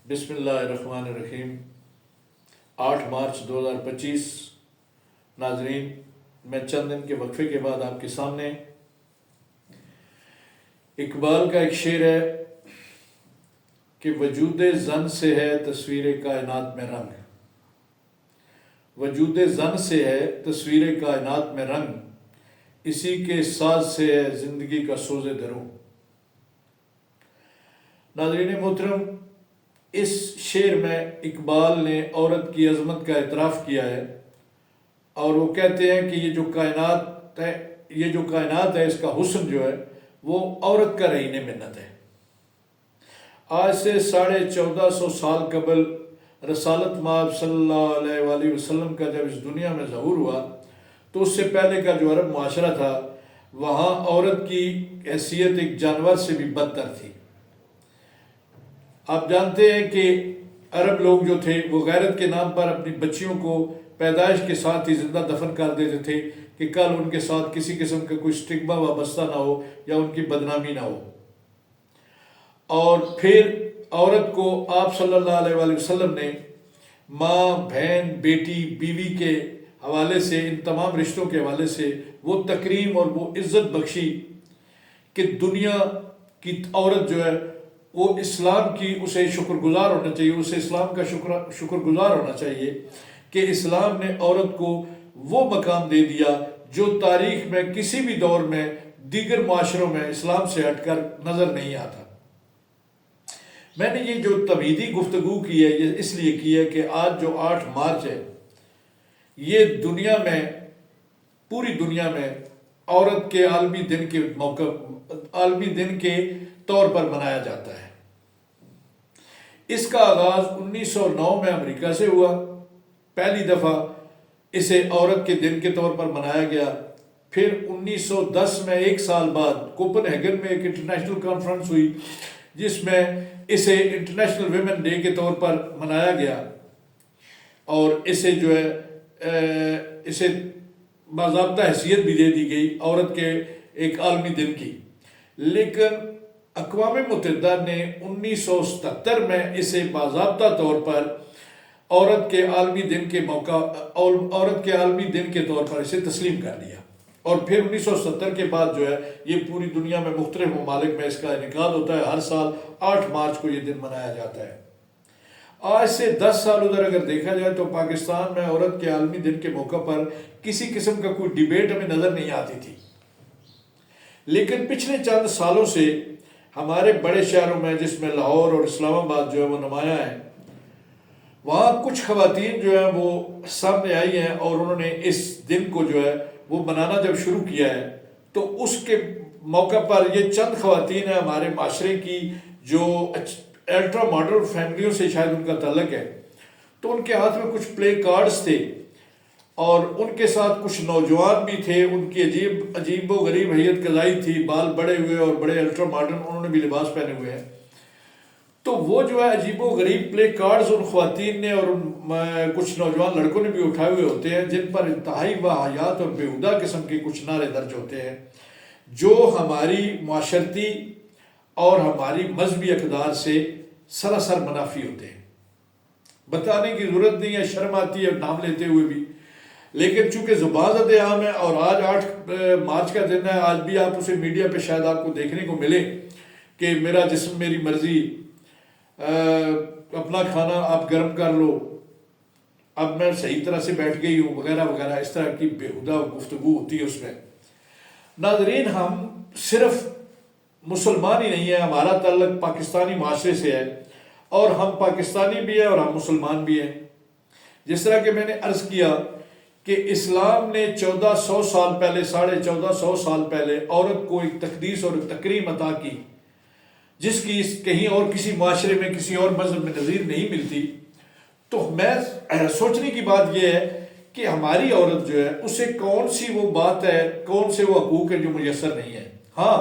بسم اللہ الرحمن الرحیم۔ 8 مارچ 2025 ناظرین، میں چند دن کے وقفے کے بعد آپ کے سامنے اقبال کا ایک شعر ہے کہ وجود زن سے ہے تصویر کائنات میں رنگ، وجود زن سے ہے تصویر کائنات میں رنگ، اسی کے ساز سے ہے زندگی کا سوز دروں۔ ناظرین محترم، اس شعر میں اقبال نے عورت کی عظمت کا اعتراف کیا ہے اور وہ کہتے ہیں کہ یہ جو کائنات ہے اس کا حسن جو ہے وہ عورت کا رہین منت ہے۔ آج سے 1450 سال قبل رسالت مآب صلی اللہ علیہ وآلہ وسلم کا جب اس دنیا میں ظہور ہوا تو اس سے پہلے کا جو عرب معاشرہ تھا وہاں عورت کی حیثیت ایک جانور سے بھی بدتر تھی۔ آپ جانتے ہیں کہ عرب لوگ جو تھے وہ غیرت کے نام پر اپنی بچیوں کو پیدائش کے ساتھ ہی زندہ دفن کر دیتے تھے کہ کل ان کے ساتھ کسی قسم کا کوئی سٹگما وابستہ نہ ہو یا ان کی بدنامی نہ ہو۔ اور پھر عورت کو آپ صلی اللہ علیہ وآلہ وسلم نے ماں، بہن، بیٹی، بیوی کے حوالے سے، ان تمام رشتوں کے حوالے سے وہ تکریم اور وہ عزت بخشی کہ دنیا کی عورت جو ہے وہ اسلام کی اسے شکر گزار ہونا چاہیے، اسے اسلام کا شکر گزار ہونا چاہیے کہ اسلام نے عورت کو وہ مقام دے دیا جو تاریخ میں کسی بھی دور میں دیگر معاشروں میں اسلام سے ہٹ کر نظر نہیں آتا۔ میں نے یہ جو تمہیدی گفتگو کی ہے یہ اس لیے کی ہے کہ آج جو 8 مارچ ہے یہ دنیا میں، پوری دنیا میں عورت کے عالمی دن کے طور پر منایا جاتا ہے۔ اس کا آغاز 1909 میں امریکہ سے ہوا، پہلی دفعہ اسے عورت کے دن کے طور پر منایا گیا۔ پھر 1910 میں ایک سال بعد کوپن ہیگن میں ایک انٹرنیشنل کانفرنس ہوئی جس میں اسے انٹرنیشنل ویمن ڈے کے طور پر منایا گیا اور اسے جو ہے اسے باضابطہ حیثیت بھی دے دی گئی عورت کے ایک عالمی دن کی۔ لیکن اقوام متحدہ نے 1977 میں اسے باضابطہ طور پر عورت کے عالمی دن کے طور پر اسے تسلیم کر لیا اور پھر 1970 کے بعد جو ہے یہ پوری دنیا میں مختلف ممالک میں اس کا انعقاد ہوتا ہے۔ ہر سال 8 مارچ کو یہ دن منایا جاتا ہے۔ آج سے 10 سال ادھر اگر دیکھا جائے تو پاکستان میں عورت کے عالمی دن کے موقع پر کسی قسم کا کوئی ڈیبیٹ ہمیں نظر نہیں آتی تھی، لیکن پچھلے چند سالوں سے ہمارے بڑے شہروں میں جس میں لاہور اور اسلام آباد جو ہے وہ نمایاں ہیں، وہاں کچھ خواتین جو ہیں وہ سامنے آئی ہیں اور انہوں نے اس دن کو جو ہے وہ منانا جب شروع کیا ہے تو اس کے موقع پر یہ چند خواتین ہیں ہمارے معاشرے کی جو الٹرا ماڈرن فیملیوں سے شاید ان کا تعلق ہے، تو ان کے ہاتھ میں کچھ پلے کارڈز تھے اور ان کے ساتھ کچھ نوجوان بھی تھے، ان کی عجیب و غریب ہیئت قضائی تھی، بال بڑے ہوئے اور بڑے الٹرا ماڈرن انہوں نے بھی لباس پہنے ہوئے ہیں۔ تو وہ جو ہے عجیب و غریب پلے کارڈز ان خواتین نے اور کچھ نوجوان لڑکوں نے بھی اٹھائے ہوئے ہوتے ہیں جن پر انتہائی واہیات اور بےہودہ قسم کے کچھ نعرے درج ہوتے ہیں جو ہماری معاشرتی اور ہماری مذہبی اقدار سے سراسر منافی ہوتے ہیں۔ بتانے کی ضرورت نہیں ہے، شرم آتی ہے نام لیتے ہوئے بھی، لیکن چونکہ زبان زد عام ہے اور آج 8 مارچ کا دن ہے، آج بھی آپ اسے میڈیا پہ شاید آپ کو دیکھنے کو ملے کہ میرا جسم میری مرضی، اپنا کھانا آپ گرم کر لو، اب میں صحیح طرح سے بیٹھ گئی ہوں وغیرہ وغیرہ، اس طرح کی بےہودہ گفتگو ہوتی ہے اس میں۔ ناظرین، ہم صرف مسلمان ہی نہیں ہیں، ہمارا تعلق پاکستانی معاشرے سے ہے اور ہم پاکستانی بھی ہیں اور ہم مسلمان بھی ہیں۔ جس طرح کہ میں نے عرض کیا کہ اسلام نے 1400 سال پہلے، 1450 سال پہلے عورت کو ایک تقدیس اور ایک تکریم عطا کی جس کی کہیں اور کسی معاشرے میں کسی اور مذہب میں نظیر نہیں ملتی۔ تو میں سوچنے کی بات یہ ہے کہ ہماری عورت جو ہے اسے کون سی وہ بات ہے، کون سے وہ حقوق ہیں جو میسر نہیں ہیں۔ ہاں،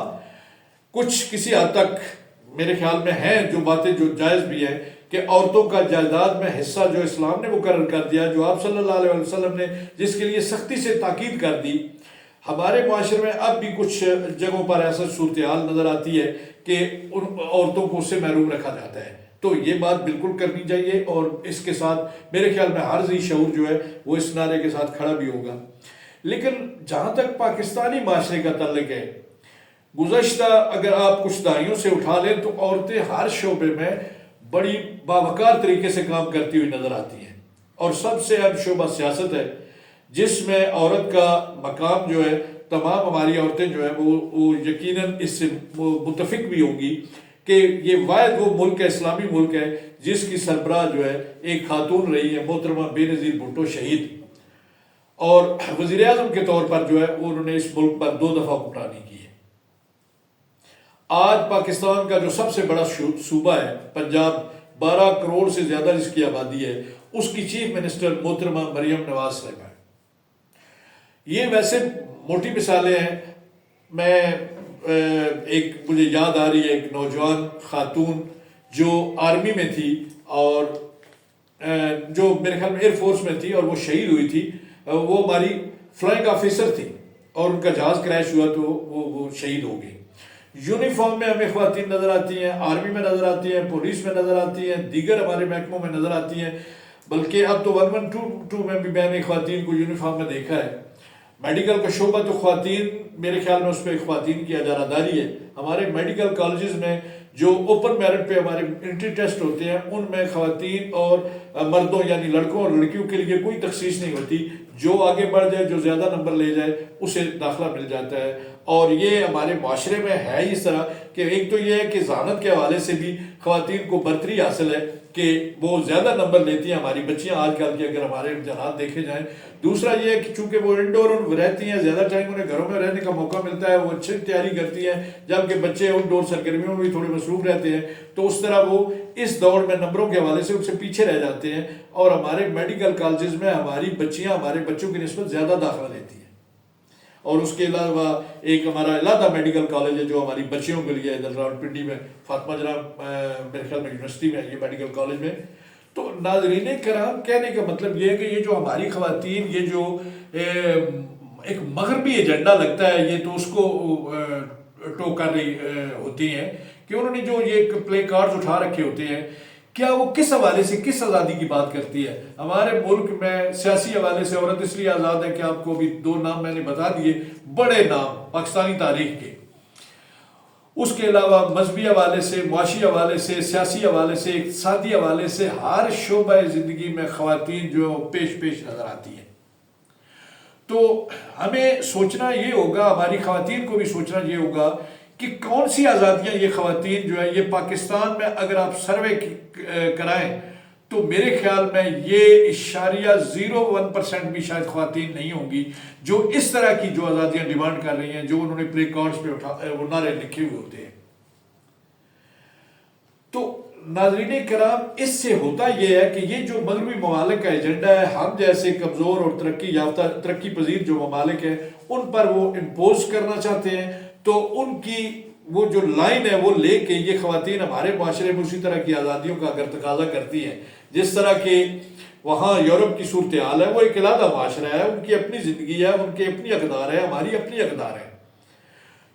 کچھ کسی حد تک میرے خیال میں ہیں جو باتیں جو جائز بھی ہیں کہ عورتوں کا جائیداد میں حصہ جو اسلام نے مقرر کر دیا، جو آپ صلی اللہ علیہ وسلم نے جس کے لیے سختی سے تاکید کر دی، ہمارے معاشرے میں اب بھی کچھ جگہوں پر ایسا صورتحال نظر آتی ہے کہ ان عورتوں کو اس سے محروم رکھا جاتا ہے۔ تو یہ بات بالکل کرنی چاہیے، اور اس کے ساتھ میرے خیال میں ہر ذی شعور جو ہے وہ اس نعرے کے ساتھ کھڑا بھی ہوگا۔ لیکن جہاں تک پاکستانی معاشرے کا تعلق ہے، گزشتہ اگر آپ کچھ دہائیوں سے اٹھا لیں تو عورتیں ہر شعبے میں بڑی باوقار طریقے سے کام کرتی ہوئی نظر آتی ہیں، اور سب سے اہم شعبہ سیاست ہے، جس میں عورت کا مقام جو ہے، تمام ہماری عورتیں جو ہیں وہ یقیناً اس سے متفق بھی ہوں گی کہ یہ واحد وہ ملک ہے، اسلامی ملک ہے، جس کی سربراہ جو ہے ایک خاتون رہی ہے، محترمہ بے نظیر بھٹو شہید، اور وزیر اعظم کے طور پر جو ہے انہوں نے اس ملک پر 2 دفعہ حکمرانی کی ہے۔ آج پاکستان کا جو سب سے بڑا صوبہ ہے پنجاب، 12 کروڑ سے زیادہ جس کی آبادی ہے، اس کی چیف منسٹر محترمہ مریم نواز صاحبہ ہے۔ یہ ویسے موٹی مثالیں ہیں، میں ایک مجھے یاد آ رہی ہے ایک نوجوان خاتون جو آرمی میں تھی، اور جو میرے خیال میں ایئر فورس میں تھی، اور وہ شہید ہوئی تھی، وہ ہماری فلائنگ آفیسر تھی، اور ان کا جہاز کریش ہوا تو وہ شہید ہو گئی۔ یونیفارم میں ہمیں خواتین نظر آتی ہیں، آرمی میں نظر آتی ہیں، پولیس میں نظر آتی ہیں، دیگر ہمارے محکموں میں نظر آتی ہیں، بلکہ اب تو 112 میں بھی میں نے خواتین کو یونیفارم میں دیکھا ہے۔ میڈیکل کا شعبہ تو خواتین، میرے خیال میں اس پہ خواتین کی اجارہ داری ہے۔ ہمارے میڈیکل کالجز میں جو اوپن میرٹ پہ ہمارے انٹری ٹیسٹ ہوتے ہیں، ان میں خواتین اور مردوں یعنی لڑکوں اور لڑکیوں کے لیے کوئی تخصیص نہیں ہوتی، جو آگے بڑھ جائے، جو زیادہ نمبر لے جائے، اسے داخلہ مل جاتا ہے۔ اور یہ ہمارے معاشرے میں ہے اس طرح کہ ایک تو یہ ہے کہ ذہانت کے حوالے سے بھی خواتین کو برتری حاصل ہے کہ وہ زیادہ نمبر لیتی ہیں ہماری بچیاں آج کل کی، اگر ہمارے رجحانات دیکھے جائیں۔ دوسرا یہ ہے کہ چونکہ وہ انڈور رہتی ہیں، زیادہ ٹائم انہیں گھروں میں رہنے کا موقع ملتا ہے، وہ اچھی تیاری کرتی ہیں، جبکہ بچے آؤٹ ڈور سرگرمیوں میں بھی تھوڑے مصروف رہتے ہیں، تو اس طرح وہ اس دوڑ میں نمبروں کے حوالے سے ان سے پیچھے رہ جاتے ہیں، اور ہمارے میڈیکل کالجز میں ہماری بچیاں ہمارے بچوں کی نسبت زیادہ داخلہ لیتی ہیں۔ اور اس کے علاوہ ایک ہمارا علادہ میڈیکل کالج ہے جو ہماری بچیوں کے لیے ادھر راولپنڈی میں، فاطمہ جناب میرے خیال میں یونیورسٹی میں یہ میڈیکل کالج میں۔ تو ناظرین کرام، کہنے کا مطلب یہ ہے کہ یہ جو ہماری خواتین، یہ جو ایک مغربی ایجنڈا لگتا ہے، یہ تو اس کو ٹو کر رہی ہوتی ہیں کہ انہوں نے جو یہ پلے کارڈز اٹھا رکھے ہوتے ہیں، کیا وہ کس حوالے سے کس آزادی کی بات کرتی ہے؟ ہمارے ملک میں سیاسی حوالے سے عورت اس لیے آزاد ہے کہ آپ کو بھی 2 نام میں نے بتا دیے، بڑے نام پاکستانی تاریخ کے۔ اس کے علاوہ مذہبی حوالے سے، معاشی حوالے سے، سیاسی حوالے سے، اقتصادی حوالے سے، ہر شعبہ زندگی میں خواتین جو پیش نظر آتی ہیں۔ تو ہمیں سوچنا یہ ہوگا، ہماری خواتین کو بھی سوچنا یہ ہوگا کہ کون سی آزادیاں یہ خواتین جو ہے، یہ پاکستان میں اگر آپ سروے کرائیں تو میرے خیال میں یہ 0.01% بھی شاید خواتین نہیں ہوں گی جو اس طرح کی جو آزادیاں ڈیمانڈ کر رہی ہیں، جو انہوں نے پلے کارڈز پہ وہ نعرے لکھے ہوئے ہوتے ہیں۔ تو ناظرین کرام، اس سے ہوتا یہ ہے کہ یہ جو مغربی ممالک کا ایجنڈا ہے، ہم جیسے کمزور اور ترقی یافتہ، ترقی پذیر جو ممالک ہیں، ان پر وہ امپوز کرنا چاہتے ہیں، تو ان کی وہ جو لائن ہے وہ لے کے یہ خواتین ہمارے معاشرے میں اسی طرح کی آزادیوں کا اگر تقاضا کرتی ہیں، جس طرح کہ وہاں یورپ کی صورتحال ہے، وہ ایک علیحدہ معاشرہ ہے، ان کی اپنی زندگی ہے، ان کے اپنی اقدار ہے، ہماری اپنی اقدار ہے۔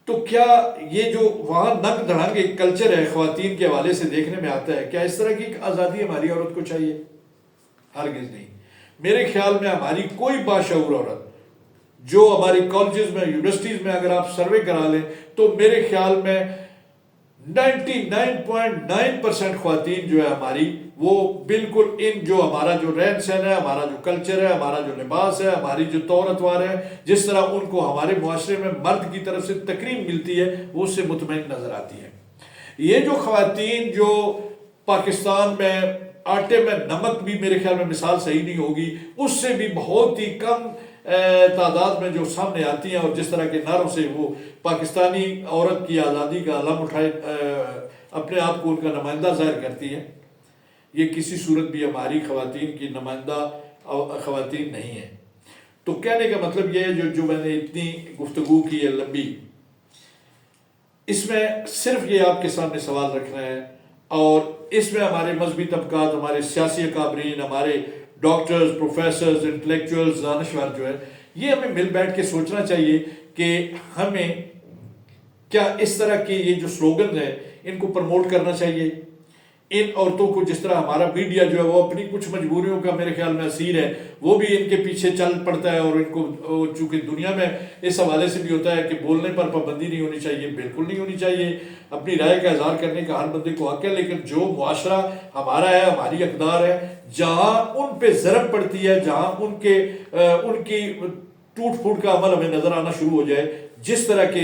تو کیا یہ جو وہاں ننگ دھڑنگ ایک کلچر ہے خواتین کے حوالے سے دیکھنے میں آتا ہے، کیا اس طرح کی ایک آزادی ہماری عورت کو چاہیے؟ ہرگز نہیں۔ میرے خیال میں ہماری کوئی باشعور عورت جو ہماری کالجز میں، یونیورسٹیز میں اگر آپ سروے کرا لیں تو میرے خیال میں 99.9% خواتین جو ہے ہماری، وہ بالکل ان جو ہمارا جو رہن سہن ہے، ہمارا جو کلچر ہے، ہمارا جو لباس ہے، ہماری جو طور اتوار ہے، جس طرح ان کو ہمارے معاشرے میں مرد کی طرف سے تکریم ملتی ہے، وہ اس سے مطمئن نظر آتی ہے۔ یہ جو خواتین جو پاکستان میں آٹے میں نمک بھی میرے خیال میں مثال صحیح نہیں ہوگی، اس سے بھی بہت ہی کم تعداد میں جو سامنے آتی ہیں، اور جس طرح کے نعروں سے وہ پاکستانی عورت کی آزادی کا علم اٹھائے اپنے آپ کو ان کا نمائندہ ظاہر کرتی ہے، یہ کسی صورت بھی ہماری خواتین کی نمائندہ خواتین نہیں ہیں۔ تو کہنے کا مطلب یہ ہے جو میں نے اتنی گفتگو کی ہے لمبی، اس میں صرف یہ آپ کے سامنے سوال رکھنا ہے، اور اس میں ہمارے مذہبی طبقات، ہمارے سیاسی اکابرین، ہمارے ڈاکٹرز، پروفیسرز، انٹلیکچوئلز، دانشور جو ہے، یہ ہمیں مل بیٹھ کے سوچنا چاہیے کہ ہمیں کیا اس طرح کے یہ جو سلوگن ہیں ان کو پروموٹ کرنا چاہیے، ان عورتوں کو جس طرح ہمارا میڈیا جو ہے وہ اپنی کچھ مجبوریوں کا میرے خیال میں اسیر ہے، وہ بھی ان کے پیچھے چل پڑتا ہے، اور ان کو چونکہ دنیا میں اس حوالے سے بھی ہوتا ہے کہ بولنے پر پابندی نہیں ہونی چاہیے، بالکل نہیں ہونی چاہیے، اپنی رائے کا اظہار کرنے کا ہر بندے کو حق ہے، لیکن جو معاشرہ ہمارا ہے، ہماری اقدار ہے، جہاں ان پہ ضرب پڑتی ہے، جہاں ان کی ٹوٹ پھوٹ کا عمل ہمیں نظر آنا شروع ہو جائے، جس طرح کے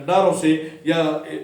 نعروں سے یا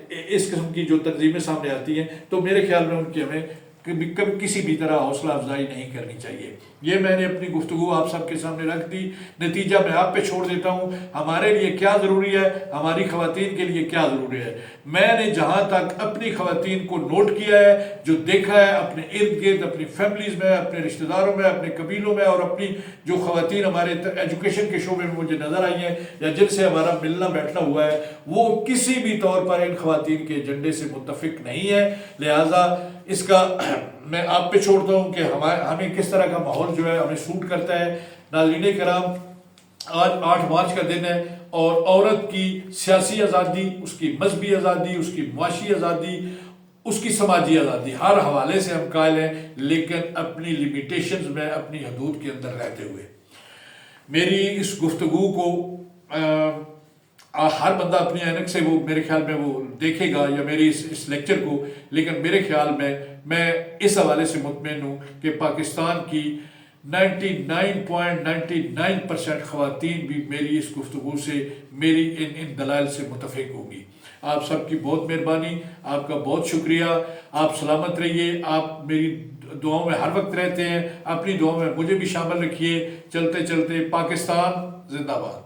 اس قسم کی جو تنظیمیں سامنے آتی ہیں، تو میرے خیال میں ان کی ہمیں کبھی کسی بھی طرح حوصلہ افزائی نہیں کرنی چاہیے۔ یہ میں نے اپنی گفتگو آپ سب کے سامنے رکھ دی، نتیجہ میں آپ پہ چھوڑ دیتا ہوں۔ ہمارے لیے کیا ضروری ہے، ہماری خواتین کے لیے کیا ضروری ہے؟ میں نے جہاں تک اپنی خواتین کو نوٹ کیا ہے، جو دیکھا ہے اپنے ارد گرد، اپنی فیملیز میں، اپنے رشتہ داروں میں، اپنے قبیلوں میں، اور اپنی جو خواتین ہمارے ایجوکیشن کے شعبے میں مجھے نظر آئی ہیں یا جن سے ہمارا ملنا بیٹھنا ہوا ہے، وہ کسی بھی طور پر ان خواتین کے ایجنڈے سے متفق نہیں ہے۔ لہٰذا اس کا میں آپ پہ چھوڑتا ہوں کہ ہمیں کس طرح کا ماحول جو ہے ہمیں سوٹ کرتا ہے۔ ناظرین کرام، آج 8 مارچ کا دن ہے، اور عورت کی سیاسی آزادی، اس کی مذہبی آزادی، اس کی معاشی آزادی، اس کی سماجی آزادی، ہر حوالے سے ہم قائل ہیں، لیکن اپنی لیمیٹیشنز میں، اپنی حدود کے اندر رہتے ہوئے۔ میری اس گفتگو کو ہر بندہ اپنی اینک سے وہ میرے خیال میں وہ دیکھے گا، یا میری اس لیکچر کو، لیکن میرے خیال میں اس حوالے سے مطمئن ہوں کہ پاکستان کی 99.99% خواتین بھی میری اس گفتگو سے، میری ان دلائل سے متفق ہوگی۔ آپ سب کی بہت مہربانی، آپ کا بہت شکریہ، آپ سلامت رہیے، آپ میری دعاؤں میں ہر وقت رہتے ہیں، اپنی دعاؤں میں مجھے بھی شامل رکھیے۔ چلتے چلتے پاکستان زندہ باد۔